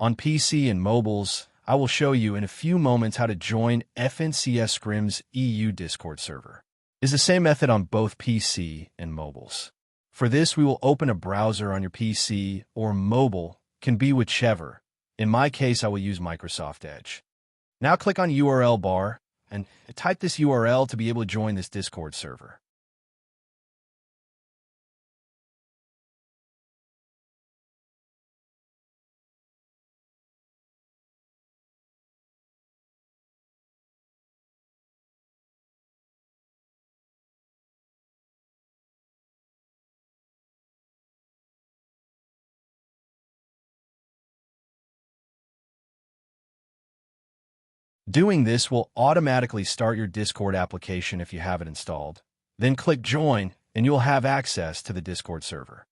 On PC and mobiles, I will show you in a few moments how to join FNCS Scrims EU Discord server. It's the same method on both PC and mobiles. For this, we will open a browser on your PC or mobile, can be whichever. In my case, I will use Microsoft Edge. Now click on URL bar and type this URL to be able to join this Discord server. Doing this will automatically start your Discord application if you have it installed. Then click Join, and you'll have access to the Discord server.